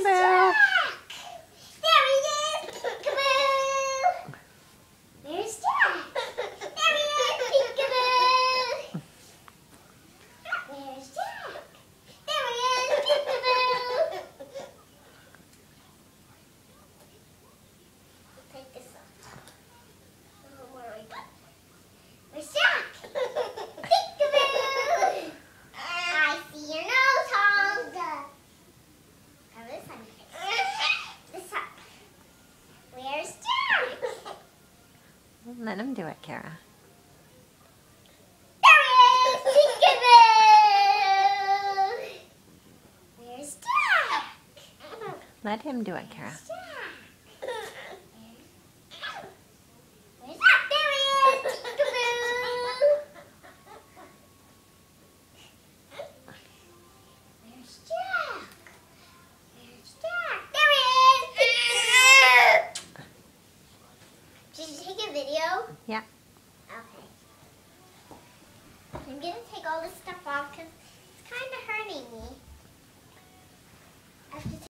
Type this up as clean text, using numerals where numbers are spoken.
Peekaboo. There he is! Peekaboo! There's Jack! There he is! Peekaboo! There's Jack! There he is! Peekaboo! Take this off. Oh, where are we going? Where's Jack? Peekaboo! I see your nose holes. Now this one. This up. Where's Jack? Let him do it, Kara. There he is! Peekaboo! Where's Jack? Let him do it, Kara. Where's Jack? Where's Jack? There he is! Peekaboo! Where's Jack? Where's Jack? There he is! Peekaboo! Did you take a video? Yeah. Okay. I'm going to take all this stuff off because it's kind of hurting me. I have to